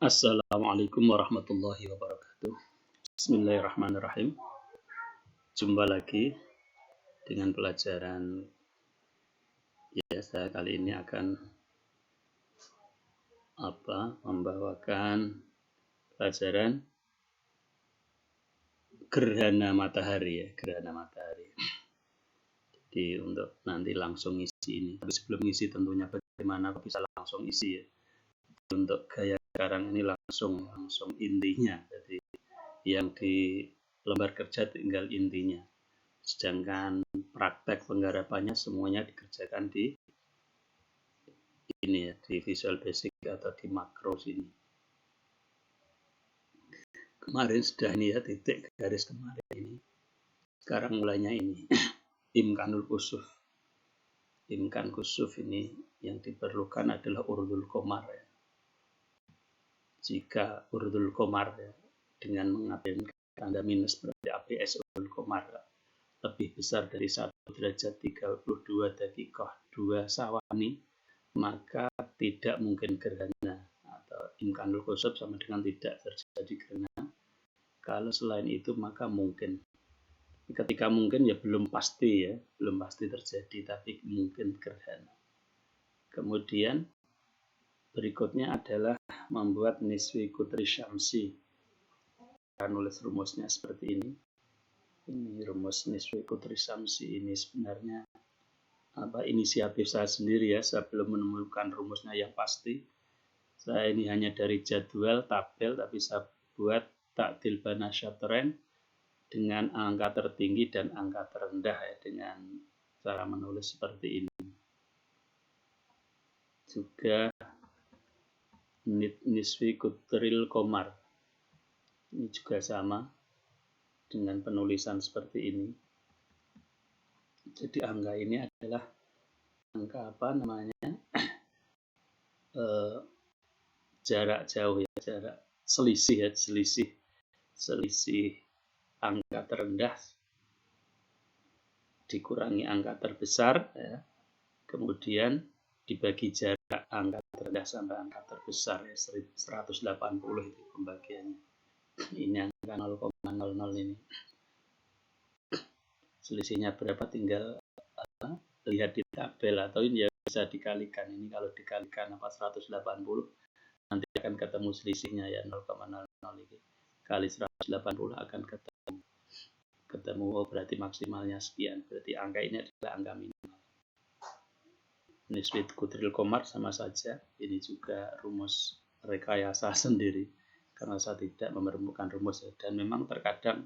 Assalamualaikum warahmatullahi wabarakatuh. Bismillahirrahmanirrahim. Jumpa lagi dengan pelajaran saya kali ini akan membawakan pelajaran gerhana matahari gerhana matahari. Jadi untuk nanti langsung isi ini. Tapi sebelum isi tentunya bagaimana bisa langsung isi ya. Untuk gaya sekarang ini langsung intinya. Jadi yang di lembar kerja tinggal intinya. Sedangkan praktek penggarapannya semuanya dikerjakan di di Visual Basic atau di makro sini. Kemarin sudah ini ya, titik garis kemarin ini. Sekarang mulainya ini imkanul kusuf. Imkan kusuf ini yang diperlukan adalah urdul komar ya. Jika urdul komar ya, dengan mengambil tanda minus berarti APS urdul komar lebih besar dari 1 derajat 32 dakikoh 2 sawani, maka tidak mungkin gerhana atau imkanul kusuf sama dengan tidak terjadi gerhana. Kalau selain itu maka mungkin. Ketika mungkin ya belum pasti terjadi, tapi mungkin gerhana. Kemudian berikutnya adalah membuat niswi kutri syamsi. Kita nulis rumusnya seperti ini. Ini rumus niswi kutri syamsi ini sebenarnya inisiatif saya sendiri ya. Saya belum menemukan rumusnya yang pasti. Saya ini hanya dari jadwal tabel, tapi saya buat takdil bana syatren dengan angka tertinggi dan angka terendah ya, dengan cara menulis seperti ini. Juga niswi kutril komar ini juga sama dengan penulisan seperti ini. Jadi angka ini adalah angka jarak jauh ya, jarak selisih angka terendah dikurangi angka terbesar ya. Kemudian dibagi jarak angka terendah sampai angka terbesar ya, 180 itu pembagiannya. Ini angka 0,00 ini. Selisihnya berapa tinggal lihat di tabel atau ini ya bisa dikalikan. Ini kalau dikalikan 180 nanti akan ketemu selisihnya ya 0,00 ini. Kali 180 akan ketemu berarti maksimalnya sekian. Berarti angka ini adalah angka minimal. Niswi kutril komar sama saja. Ini juga rumus rekayasa sendiri karena saya tidak menemukan rumus ya. Dan memang terkadang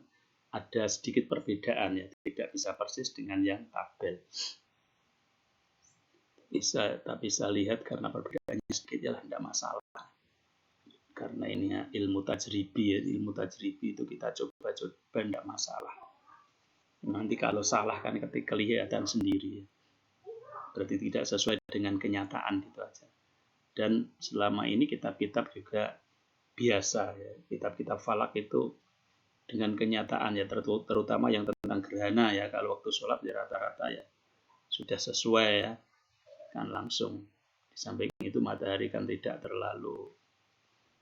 ada sedikit perbedaan ya, tidak bisa persis dengan yang tabel. Tapi saya lihat karena perbedaannya sedikit ya tidak masalah. Karena ini ya, ilmu tajribi itu kita coba tidak masalah. Nanti kalau salah kan ketika kelihatan sendiri ya. Berarti tidak sesuai dengan kenyataan gitu aja. Dan selama ini kitab-kitab juga biasa ya, kitab-kitab falak itu dengan kenyataan ya, terutama yang tentang gerhana ya, kalau waktu sholat ya rata-rata ya sudah sesuai ya, kan langsung. Di samping itu matahari kan tidak terlalu,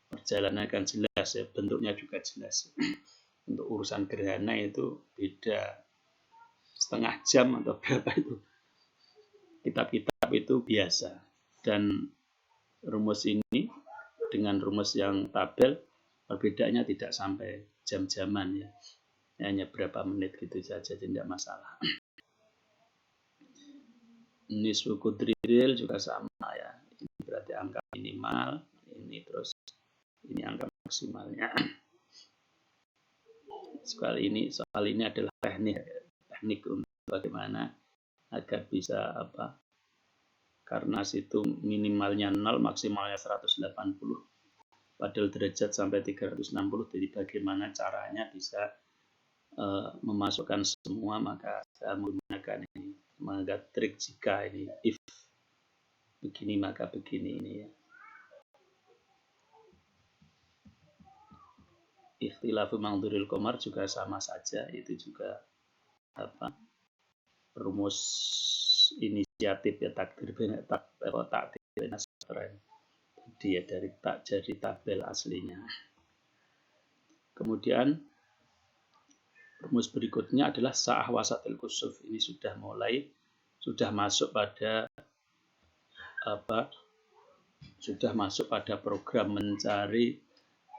perjalanannya kan jelas ya, bentuknya juga jelas. Untuk urusan gerhana itu beda setengah jam atau berapa itu. Kitab-kitab itu biasa. Dan rumus ini dengan rumus yang tabel perbedaannya tidak sampai jam-jaman ya. Hanya berapa menit gitu saja, tidak masalah. Nisfu kudril juga sama ya. Ini berarti angka minimal, ini terus ini angka maksimalnya. Soal ini adalah teknik untuk bagaimana agar bisa karena situ minimalnya 0, maksimalnya 180. Padahal derajat sampai 360. Jadi bagaimana caranya bisa memasukkan semua, maka saya menggunakan ini, menggunakan trik jika ini if begini maka begini ini ya. Ikhtilafu mangduril komar juga sama saja, itu juga rumus inisiatif ya, takdir nasren. dia dari tabel aslinya. Kemudian rumus berikutnya adalah sa'ah wasatil kusuf. Ini sudah masuk pada program mencari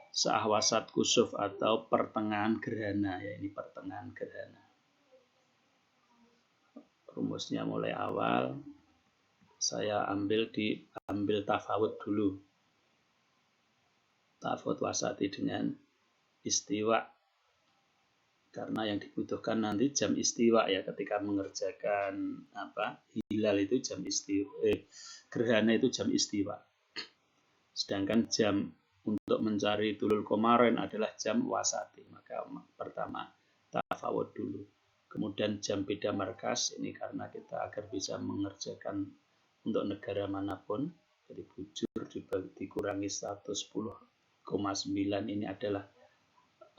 sa'ah wasat kusuf atau pertengahan gerhana, ya, ini pertengahan gerhana. Rumusnya mulai awal saya ambil tafawut dulu. Tafawut wasati dengan istiwa. Karena yang dibutuhkan nanti jam istiwa, ya, ketika mengerjakan hilal itu jam istiwa, gerhana itu jam istiwa. Sedangkan jam untuk mencari tulul komarin adalah jam wasati. Maka pertama tafawut dulu. Kemudian jam beda markas, ini karena kita agar bisa mengerjakan untuk negara manapun. Jadi bujur dikurangi 110,9 ini adalah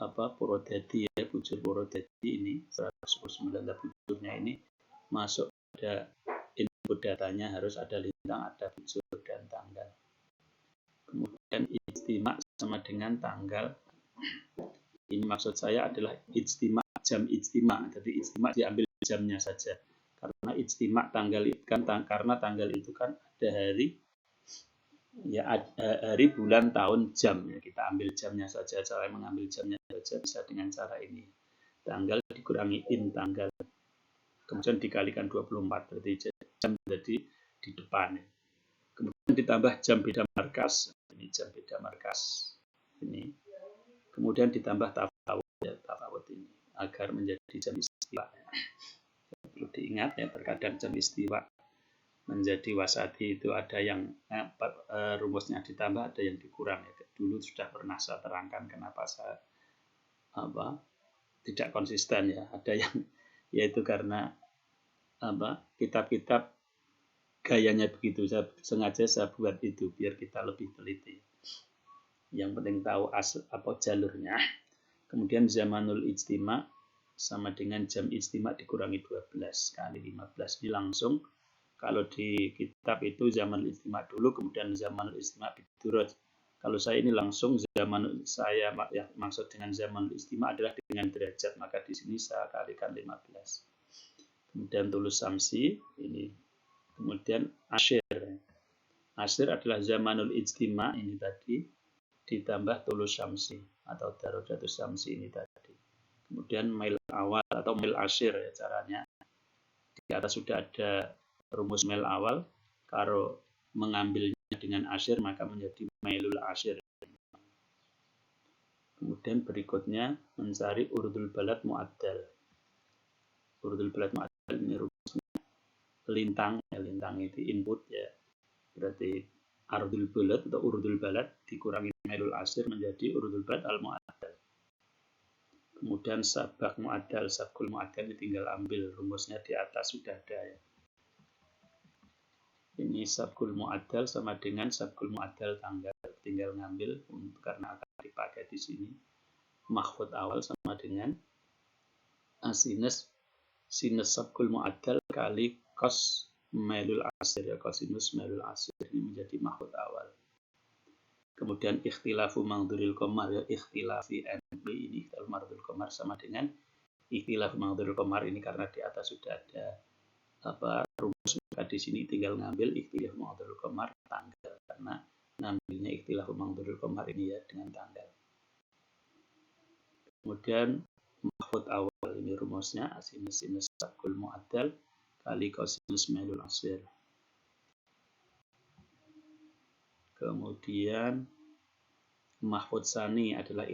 Purwodadi, ya, bujur Purwodadi ini 119, bujurnya ini masuk pada input datanya harus ada lintang, ada bujur dan tanggal. Kemudian ijtima sama dengan tanggal. Ini maksud saya adalah ijtima, jam ijtima. Jadi ijtima diambil jamnya saja. Karena ijtima tanggal karena tanggal itu kan ada hari, ya, hari, bulan, tahun, jam, ya, kita ambil jamnya saja. Cara mengambil jamnya saja bisa dengan cara ini. Tanggal dikurangi tanggal. Kemudian dikalikan 24, berarti jam jadi di depan. Kemudian ditambah jam beda markas. Ini jam beda markas. Ini. Kemudian ditambah tafawut, ya, tafawut ini agar menjadi jam istiwa. Perlu diingat, ya, terkadang jam istiwa menjadi wasati itu ada yang rumusnya ditambah, ada yang dikurang, ya. Dulu sudah pernah saya terangkan kenapa saya tidak konsisten, ya. Ada yang yaitu karena kitab-kitab gayanya begitu. Sengaja saya buat itu biar kita lebih teliti. Yang penting tahu jalurnya. Kemudian zamanul ijtima sama dengan jam ijtima dikurangi 12 kali 15. Ini langsung, kalau di kitab itu zamanul ijtima dulu, kemudian zamanul ijtima biduraj. Kalau saya ini langsung maksud dengan zamanul ijtima adalah dengan derajat, maka di sini saya kalikan 15. Kemudian tulus samsi ini. Kemudian asyir. Asyir adalah zamanul ijtima ini tadi ditambah tulus samsi atau darojatus samsi ini tadi. Kemudian mail awal atau mail asyir, ya, caranya. Di atas sudah ada rumus mail awal. Kalau mengambilnya dengan asyir maka menjadi mailul asyir. Kemudian berikutnya mencari urdul balad mu'addal. Urdul balad mu'addal ini rumusnya lintang, ya, lintang itu input, ya. Berarti ardul balad atau urdul balad dikurangi mailul asyir menjadi urdul balad al mu'addal. Kemudian sabak mu'addal, sabkul mu'addal ini tinggal ambil rumusnya di atas sudah ada, ya. Ini sabkul mu'addal sama dengan sabkul mu'addal tanggal, tinggal ngambil karena akan dipakai di sini. Mahfud awal sama dengan sinus sabkul mu'addal kali cos mailul asyir, ya, cosinus mailul asyir ini menjadi mahfud awal. Kemudian ikhtilafu mangduril qamar, ya, ikhtilafi NB ini ikhtilaf mangduril qamar sama dengan ikhtilaf mangduril qamar ini karena di atas sudah ada rumus, maka di sini tinggal ngambil ikhtilaf mangduril qamar tanggal karena ngambilnya ikhtilaf mangduril qamar ini, ya, dengan tanggal. Kemudian mahfud awal ini rumusnya sinus sabkul mu'addal kali cosinus mailul asyir. Kemudian mahfud sani adalah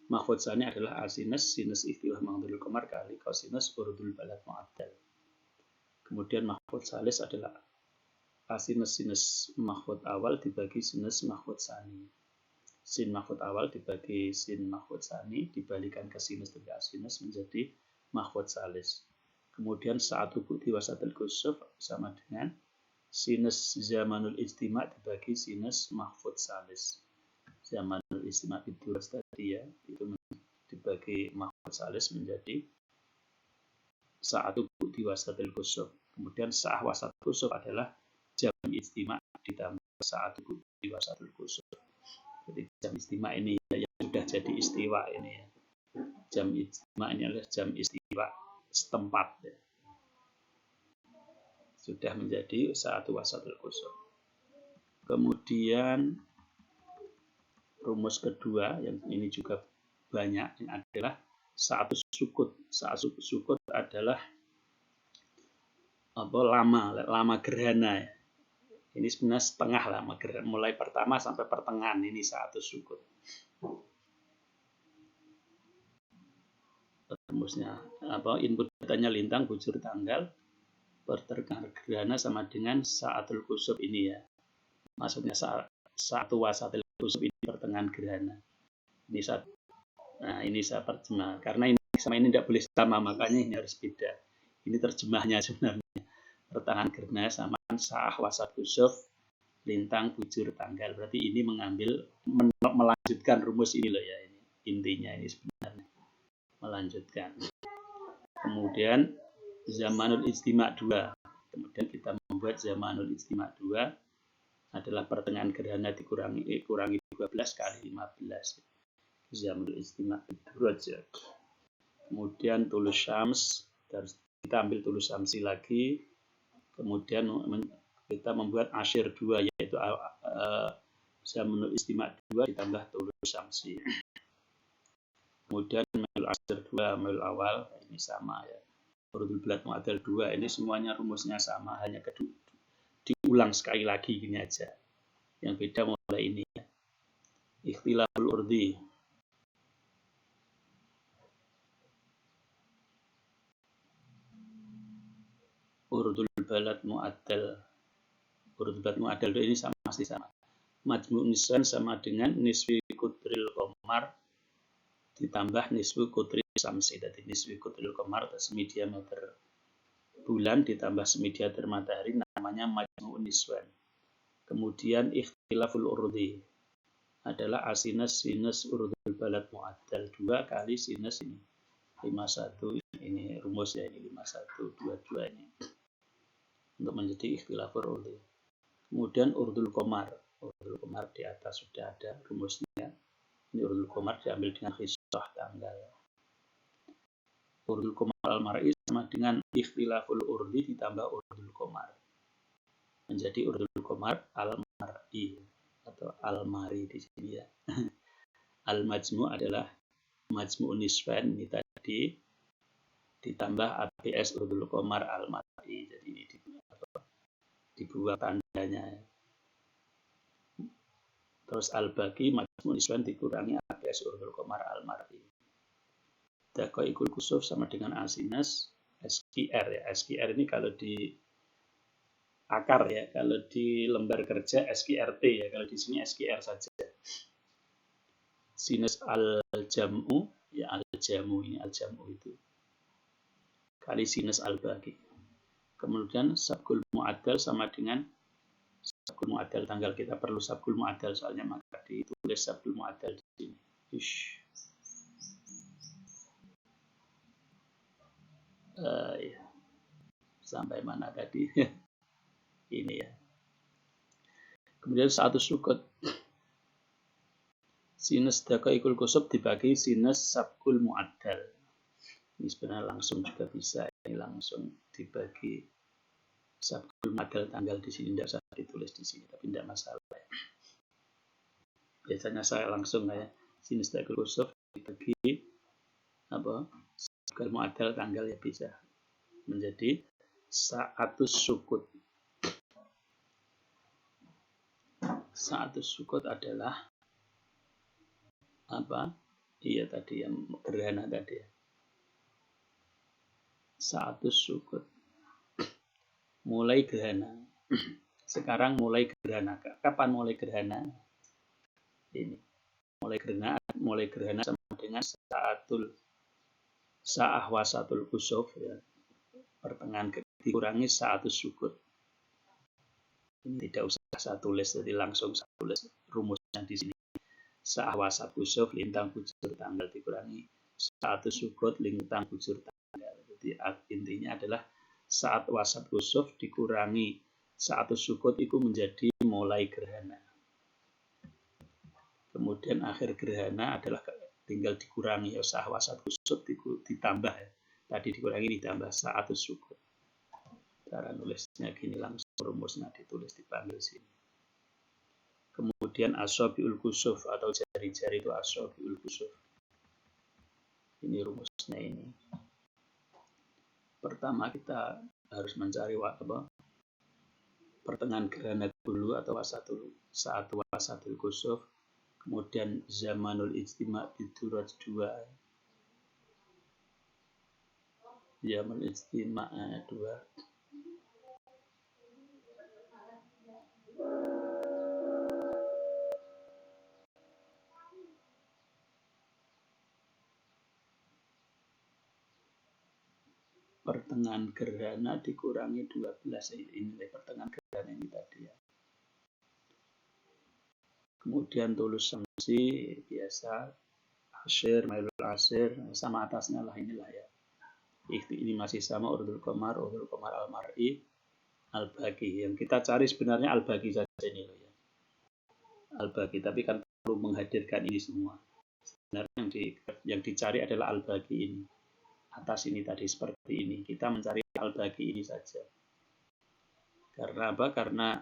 mahfud sani adalah sinus ikhtilaf mangduril qamar kali cosinus urdul balad mu'addal. Kemudian mahfud salis adalah sinus mahfud awal dibagi sinus mahfud sani. Sin mahfud awal dibagi sin mahfud sani dibalikan ke sinus dari asinus menjadi mahfud salis. Kemudian saat bukti wasatil kusuf sama dengan sinus zamanul ijtima dibagi sinus mahfud salis. Zamanul ijtima itu tadi, ya, itu dibagi mahfud salis menjadi saat bukti wasatil kusuf. Kemudian sa'ah wasatil kusuf adalah jam istima ditambah saat wasatul kusuf. Jadi jam istima ini yang sudah jadi istiwa ini ya. Jam istima ini adalah jam istiwa setempat ya. Sudah menjadi saat wasatul kusuf. Kemudian rumus kedua yang ini juga banyak yang adalah saat sukut. Saat sukut adalah lama gerhana ya. Ini sebenarnya setengah lama gerhana, mulai pertama sampai pertengahan ini saat sukut. Rumusnya input datanya lintang, bujur, tanggal, pertengahan gerhana sama dengan saatul kusuf ini ya. Maksudnya saat wasatul kusuf ini pertengahan gerhana. Ini nah ini saya terjemah karena ini sama ini tidak boleh sama, makanya ini harus beda. Ini terjemahnya sebenarnya. Pertengahan gerhana sama sa'ah wasat kusuf lintang bujur tanggal. Berarti ini melanjutkan rumus ini loh ya, ini intinya ini sebenarnya melanjutkan. Kemudian zamanul istima' 2. Kemudian kita membuat zamanul istima' 2 adalah pertengahan gerhana dikurangi 12 kali 15. Zamanul istima' derajat. Kemudian tulus syams, kita ambil tulus syamsi lagi. Kemudian kita membuat asyir 2 yaitu zamanul istima' 2 ditambah tulus syamsi. Kemudian mail asyir 2, mail awal ini sama ya. Urudul balad mu'addal 2 ini semuanya rumusnya sama, hanya diulang sekali lagi gini aja. Yang beda mulai ini ya. Ikhtilaful urdi. Urudul balad mu'addal. Urudul balad mu'addal ini masih sama. Majmu' niswan sama dengan niswi kutril qamar ditambah niswi kutril samsi. Jadi niswi kutril qamar atau semi diameter bulan ditambah semi diameter matahari namanya majmu' niswan. Kemudian ikhtilaful urdi adalah asinus sinus urudul balad mu'addal 2 kali sinus ini 51 ini rumus ya, ini 5122 ini untuk menjadi ikhtilaful urdi. Kemudian urdul qamar di atas sudah ada rumusnya. Ini urdul qamar diambil dengan hisah tanggal. Urdul qamar al-mar'i sama dengan ikhtilaful urdi ditambah urdul qamar menjadi urdul qamar al-mar'i atau al-mari di sini ya. Al-majmu' adalah majmu' niswan ini tadi ditambah ABS urdul qamar al-mar'i. Jadi ini dibuat tandanya. Terus al-baqi majmu' niswan dikurangi ABS urdul qamar al-mar'i. Daqaiqul kusuf sama dengan asinus SQR ya. SQR ini kalau di akar ya, kalau di lembar kerja SQRT ya, kalau di sini SQR saja. Sinus al-jam'u ya, al-jamu ini al-jamu itu kali sinus al-baqi. Kemudian sabkul mu'addal sama dengan sabkul mu'addal tanggal. Kita perlu sabkul mu'addal soalnya, maka ditulis sabkul mu'addal di sini. Ya. Sampai mana tadi? Ini ya. Kemudian satu sukut. Sinus daqaiqul kusuf dibagi sinus sabkul mu'addal. Ini sebenarnya langsung juga bisa. Ini langsung dibagi sabkul mu'addal tanggal di sini, tidak usah ditulis di sini, tapi tidak masalah. Biasanya saya langsung ya, sinus daqaiqul kusuf dibagi sabkul mu'addal tanggal ya bisa menjadi sa'atus sukut. Sa'atus sukut adalah apa? Iya tadi yang gerhana tadi ya. Sa'atus sukut. Mulai gerhana. Sekarang mulai gerhana. Kapan mulai gerhana? Ini. Mulai gerhana sama dengan sa'ah wasatul kusuf ya. Pertengahan dikurangi sa'atus sukut. Ini tidak usah saya tulis, jadi langsung saya tulis rumusnya di sini. Sa'ah wasat kusuf lintang bujur tanggal dikurangi sa'atus sukut lintang bujur tanggal. Jadi intinya adalah saat wasat kusuf dikurangi Sa'atus sukut itu menjadi mulai gerhana. Kemudian akhir gerhana adalah tinggal dikurangi ya, sahwasat kusuf ditambah ya. Tadi dikurangi ditambah sa'atus sukut. Cara nulisnya gini, langsung rumusnya ditulis dipanggil sini. Kemudian asobiul kusuf atau jari-jari itu asobiul kusuf. Ini rumusnya ini. Pertama kita harus mencari pertengahan gerhana dulu atau saat wasatul kusuf. Kemudian zamanul ijtima' biduraj 2. Zamanul ijtima' 2. Pertengahan gerhana dikurangi 12. Ini nilai pertengahan gerhana ini tadi ya. Kemudian tulus samsi biasa, asir, mailul asir, sama atasnya lah inilah ya. Ini masih sama urdul qamar al-mar'i, al-baqi. Yang kita cari sebenarnya al-baqi saja ini loh ya. Al-baqi, tapi kan perlu menghadirkan ini semua. Sebenarnya yang dicari adalah al-baqi ini. Atas ini tadi seperti ini. Kita mencari al-baqi ini saja. Karena apa? Karena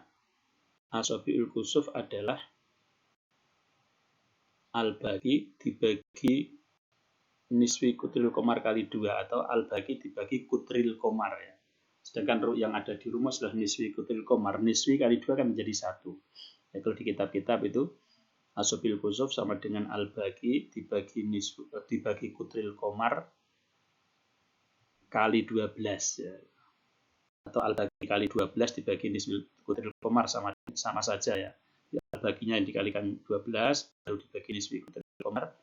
asobiul kusuf adalah al-baqi dibagi niswi kutril komar kali 2 atau al-baqi dibagi kutril komar ya. Sedangkan yang ada di rumus adalah niswi kutril komar. Niswi kali 2 kan menjadi 1. Ya, kalau di kitab-kitab itu asobil kusuf sama dengan al-baqi dibagi kutril komar kali 12 ya. Atau al-baqi kali 12 dibagi niswi kutril komar sama saja ya. Al-baqinya yang dikalikan 12 baru dibagi niswi kutril komar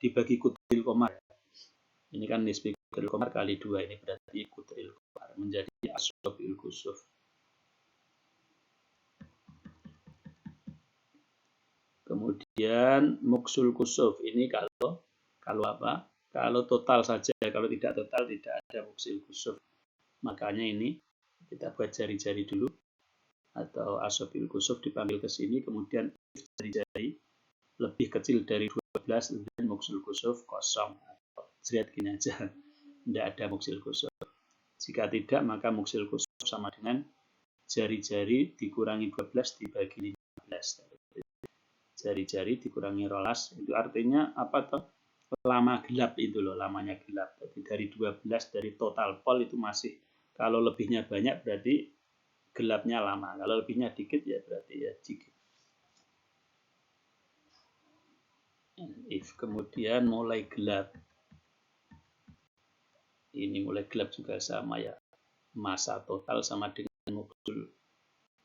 dibagi kutril komar. Ini kan niswi kutril komar kali 2, ini berarti kutril komar menjadi asobil kusuf. Kemudian muksul kusuf ini kalau apa? Kalau total saja, kalau tidak total tidak ada muksul kusuf. Makanya ini kita buat jari-jari dulu atau asobil kusuf dipanggil ke sini, kemudian jari-jari lebih kecil dari 12 dan muksul kusuf kosong. Lihat gini aja, tidak ada muksil kusuf. Jika tidak maka muksil kusuf sama dengan jari-jari dikurangi 12 dibagi 15. Jari-jari dikurangi 12 itu artinya apa toh? Lama gelap itu loh, lamanya gelap. Jadi dari 12 dari total pol itu masih, kalau lebihnya banyak berarti gelapnya lama. Kalau lebihnya dikit ya berarti ya dikit. If kemudian mulai gelap. Ini mulai gelap juga sama ya. Masa total sama dengan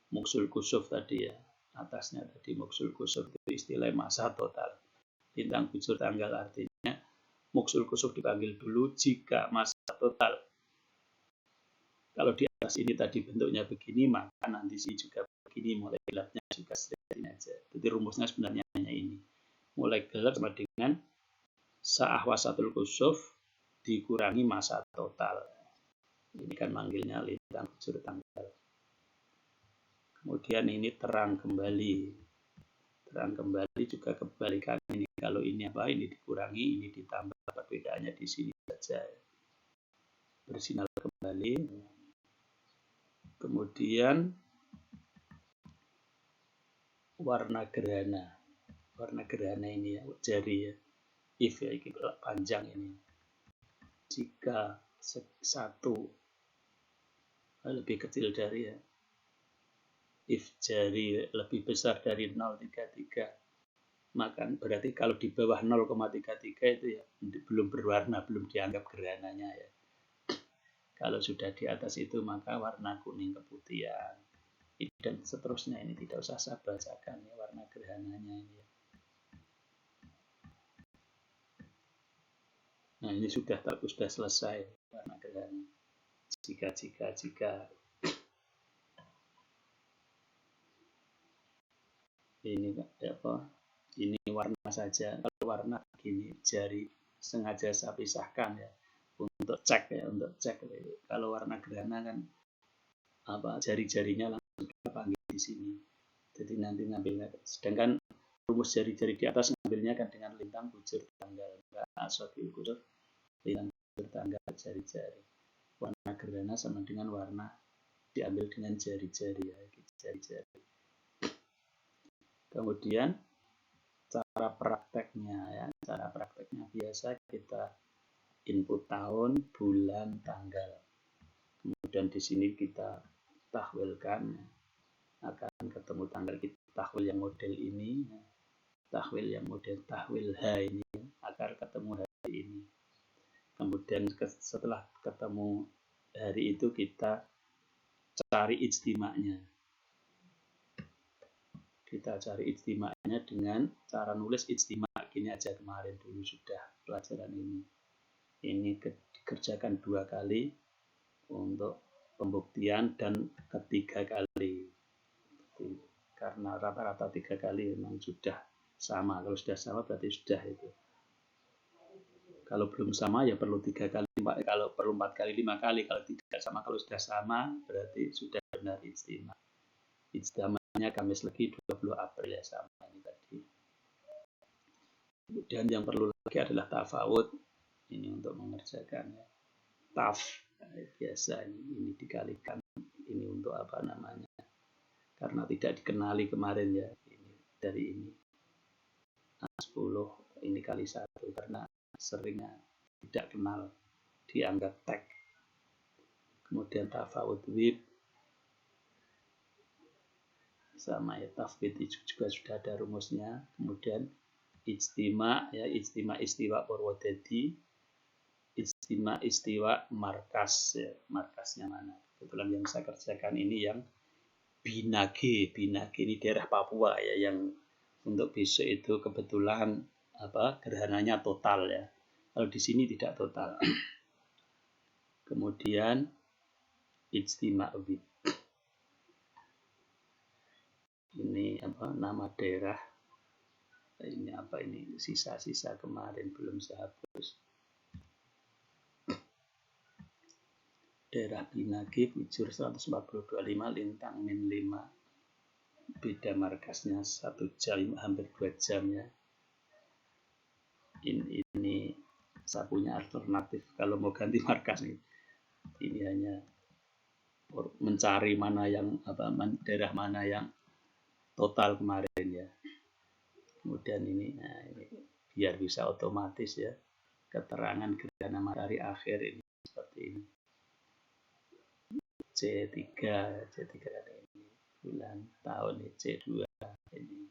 muksul kusuf tadi ya. Atasnya tadi muksul kusuf itu istilah masa total. Lintang bujur tanggal artinya muksul kusuf dipanggil dulu jika masa total. Kalau di atas ini tadi bentuknya begini, maka nanti sini juga begini, mulai gelapnya juga seperti ini aja. Jadi rumusnya sebenarnya hanya ini. Mulai gelap sama dengan sa'ahwasatul kusuf dikurangi masa total. Ini kan manggilnya lintang bujur tanggal. Kemudian ini terang kembali. Terang kembali juga kebalikan ini. Kalau ini apa? Ini dikurangi, ini ditambah. Perbedaannya di sini saja. Bersinar kembali. Kemudian warna gerhana. Warna gerhana ini ya, jari ya. If ya, ini panjang ini. Jika satu lebih kecil dari ya. If jari lebih besar dari 0,33, maka berarti kalau di bawah 0,33 itu ya belum berwarna, belum dianggap gerhananya ya. Kalau sudah di atas itu maka warna kuning keputihan. Dan seterusnya, ini tidak usah saya bacakan ya warna gerhananya ini ya. Nah ini sudah selesai warna gerhana. Jika ini apa? Ini warna saja. Kalau warna gini jari sengaja saya pisahkan ya untuk cek ya, untuk cek. Kalau warna gerhana kan apa jari-jarinya kita panggil di sini. Jadi nanti ngambilnya, sedangkan rumus jari-jari di atas ngambilnya kan dengan lintang, bujur, tanggal. Asobil kurut, lintang, bujur, tanggal, jari-jari. Warna gerhana sama dengan warna diambil dengan jari-jari ya, jari-jari. Kemudian cara prakteknya ya, cara prakteknya biasa kita input tahun, bulan, tanggal. Kemudian di sini kita tahwilkan, akan ketemu tanggal, kita tahwil yang model ini, tahwil yang model tahwil H ini akan ketemu hari ini. Kemudian setelah ketemu hari itu kita cari ijtima'nya. Kita cari ijtima'nya dengan cara nulis ijtima' gini aja, kemarin dulu sudah pelajaran ini. Ini dikerjakan 2 kali untuk pembuktian dan ketiga kali. Karena rata-rata 3 kali memang sudah sama. Kalau sudah sama berarti sudah itu. Kalau belum sama ya perlu 3 kali, kalau perlu 4 kali, 5 kali. Kalau tidak sama, kalau sudah sama berarti sudah benar ijtima'. Ijtima'nya Kamis Legi 20 April ya, sama ini tadi. Kemudian yang perlu lagi adalah tafawud. Ini untuk mengerjakan ya. Taf biasa ini dikalikan, ini untuk apa namanya? Karena tidak dikenali kemarin ya, ini dari ini 10 ini kali 1 karena seringnya tidak kenal, dianggap tag. Kemudian tafawud wib sama ya, tafwid itu juga sudah ada rumusnya. Kemudian ijtima ya, ijtima istiwa Purwodadi, ijtima istiwa markas ya, markasnya mana. Kebetulan yang saya kerjakan ini yang Binage ini daerah Papua ya, yang untuk besok itu kebetulan apa gerhananya total ya. Kalau di sini tidak total. Kemudian ijtima wib. Ini apa nama daerah, ini apa ini sisa-sisa kemarin belum saya hapus. Daerah Binage bujur 142,5 lintang min 5, beda markasnya 1 jam, hampir 2 jam ya. Ini saya punya alternatif kalau mau ganti markas ini hanya mencari mana yang apa daerah mana yang total kemarin ya. Kemudian ini, nah ini biar bisa otomatis ya, keterangan gerhana matahari akhir ini seperti ini. C3 ini bulan tahun C2 ini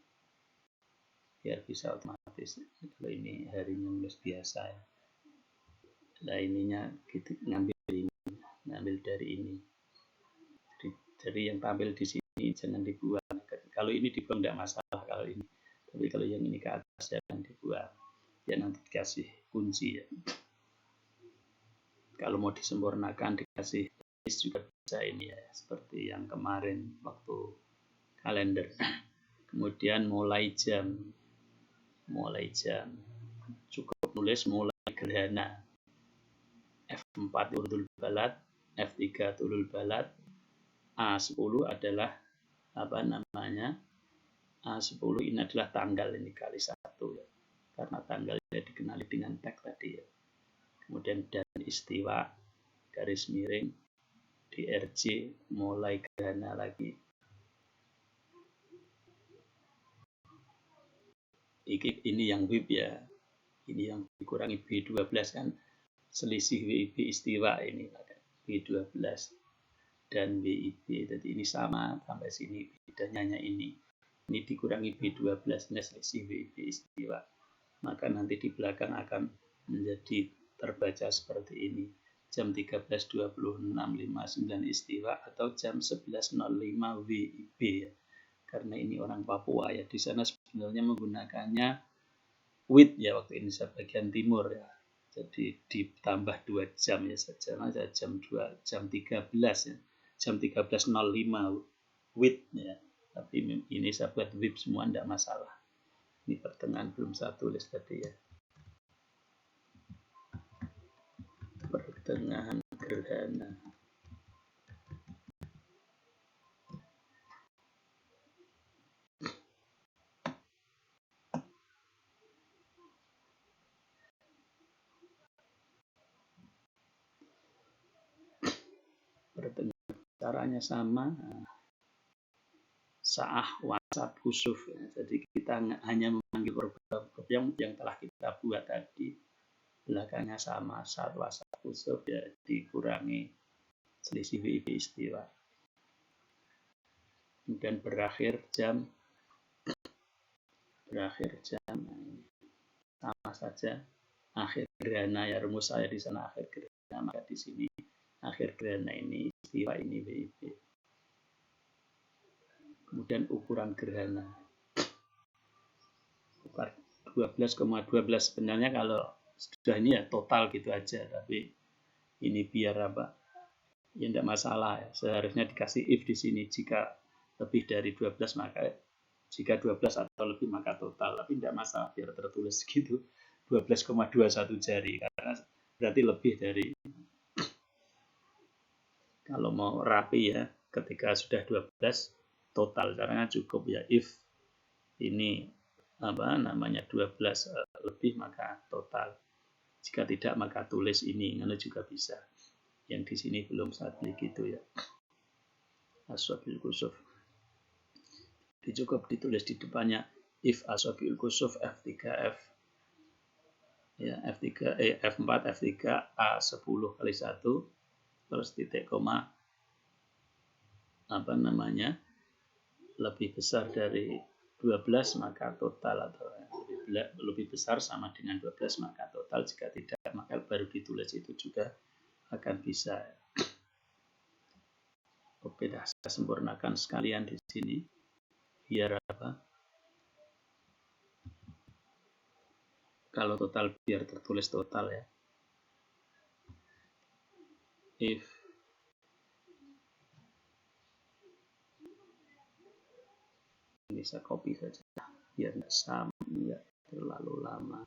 biar bisa otomatis. Kalau ini harinya nulis biasa ya. Nah ininya gitu, ngambil dari ini. Jadi yang tampil di sini jangan dibuang. Kalau ini dibuang tidak masalah kalau ini. Tapi kalau yang ini ke atas jangan dibuang. Ya nanti dikasih kunci ya. Kalau mau disempurnakan dikasih list juga bisa ini ya. Seperti yang kemarin waktu kalender. Kemudian mulai jam. Cukup nulis mulai gerhana. F4 Urdul Balad, F3 Tulul Balad, A10 adalah apa namanya? A10 ini adalah tanggal ini kali 1 ya. Karena tanggalnya dikenali dengan tag tadi ya. Kemudian dan istiwa garis miring DRJ mulai gerhana lagi. Ini yang WIB ya. Ini yang dikurangi B12 kan selisih WIB istiwa ini B12 dan WIB. Jadi ini sama sampai sini, bedanya hanya ini. Ini dikurangi B12 ini selisih WIB istiwa. Maka nanti di belakang akan menjadi terbaca seperti ini. Jam 13.26.59 istiwa atau jam 11.05 WIB ya. Karena ini orang Papua ya. Di sana sebenarnya menggunakannya WIB ya, waktu Indonesia bagian timur ya. Jadi ditambah 2 jam ya saja, jam 2, jam 13 ya. Jam 13.05 WIB ya. Tapi ini saya buat WIB semua tidak masalah. Ini pertengahan belum saya tulis tadi ya. Pertengahan gerhana. caranya sama. Sa'ah, wasab, khusuf. Jadi kita hanya memanggil verb yang telah kita buat tadi. Belakangnya sama, sa'at, wasab, khusuf, ya dikurangi selisih WIB istiwa. Kemudian berakhir jam sama saja. Akhir gerhana, ya rumus saya di sana akhir gerhana, maka di sini akhir gerhana ini istiwa, ini WIB. Kemudian ukuran gerhana 12,12. Sebenarnya kalau sudah ini ya total gitu aja, tapi ini biar apa ya tidak masalah ya. Seharusnya dikasih if di sini, jika lebih dari 12 maka jika 12 atau lebih maka total, tapi tidak masalah biar tertulis gitu 12,21 jari, karena berarti lebih dari. Kalau mau rapi ya, ketika sudah 12 total, caranya cukup ya if ini apa namanya 12 lebih maka total. Jika tidak maka tulis ini, karena juga bisa. Yang di sini belum saya beli gitu ya. Aswabil kusuf. Cukup ditulis di depannya if aswabil kusuf F3F. Ya, F4 F3 A10 kali 1 terus titik koma apa namanya lebih besar dari 12 maka total, atau lebih besar sama dengan 12 maka total, jika tidak maka baru ditulis itu juga akan bisa. Oke, dah saya sempurnakan sekalian di sini biar apa, kalau total biar tertulis total ya. If bisa copy saja biar tidak sama, tidak terlalu lama.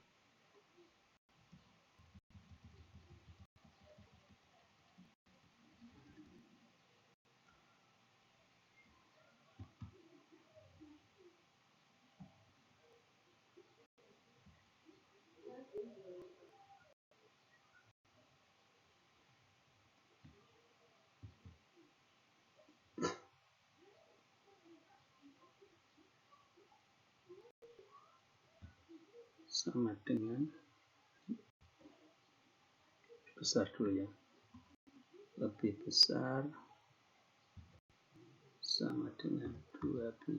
Sama dengan besar dulu ya, lebih besar sama dengan 12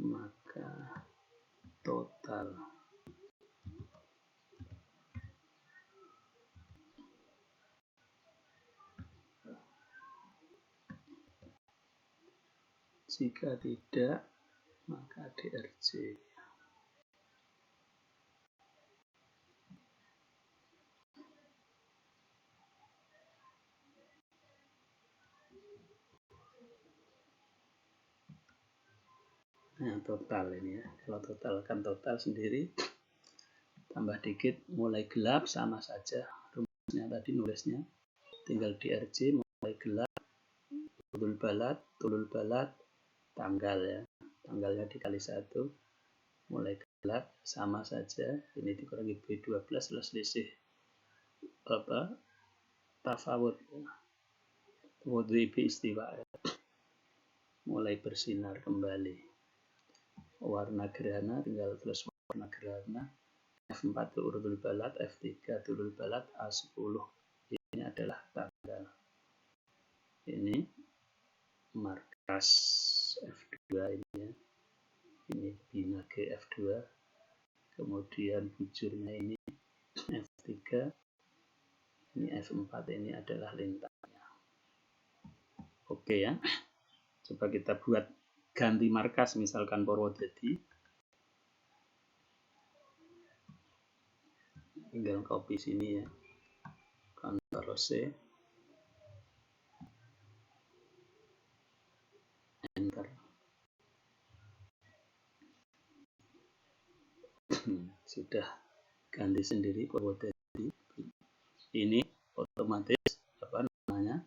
maka total. Jika tidak maka DRJ. Nah, total ini ya. Kalau total kan total sendiri, tambah dikit mulai gelap sama saja. Rumusnya tadi nulisnya tinggal DRJ mulai gelap, tulul balat, tanggal ya. Tanggalnya dikali 1, mulai gelap sama saja. Ini dikurangi B12 plus selisih apa? Tafawud. WIB istiwa ya. Mulai bersinar kembali. Warna gerhana tinggal tulis warna gerhana. F4 urudul balat, F3 tulul balat, A10 ini adalah tanggal. Ini markas F2 ini ya. Ini binage F2. Kemudian bujurnya ini F3. Ini F4, ini adalah lintangnya. Oke ya. Coba kita buat ganti markas, misalkan Purwodadi. Tinggal copy sini ya. Ctrl C. Enter. Sudah ganti sendiri Purwodadi. Ini otomatis apa namanya?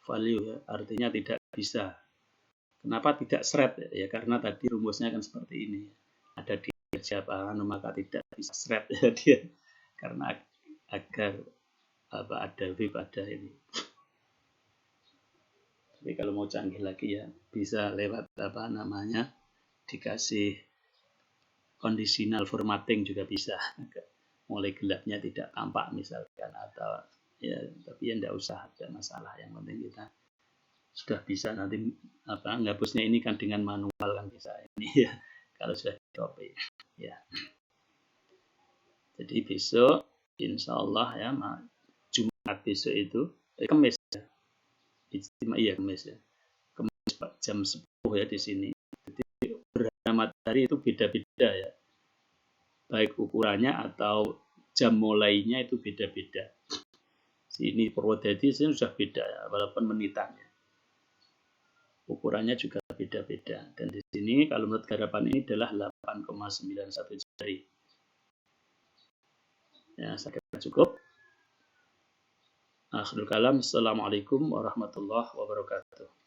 Value ya, artinya tidak bisa. Kenapa tidak shred ya? Karena tadi rumusnya kan seperti ini. Ada di siapa maka tidak bisa shred ya dia. Karena agar apa ada WIB ada ini. Tapi kalau mau canggih lagi ya bisa lewat dikasih conditional formatting juga bisa. Mulai gelapnya tidak tampak misalkan, atau ya tapi ya enggak usah, ada masalah. Yang penting kita sudah bisa nanti ngapusnya ini kan dengan manual kan bisa ini ya kalau sudah di copy ya. Jadi besok insya Allah ya Jumat besok itu Kamis ya, iya Kamis ya, Kamis jam 10 ya di sini. Jadi gerhana matahari itu beda-beda ya, baik ukurannya atau jam mulainya itu beda-beda. Sini Purwodadi sini sudah beda ya, walaupun menitannya ukurannya juga beda-beda. Dan di sini kalau menurut garapan ini adalah 8,91 jari. Ya, saya kira cukup. Akhirul kalam. Assalamualaikum warahmatullahi wabarakatuh.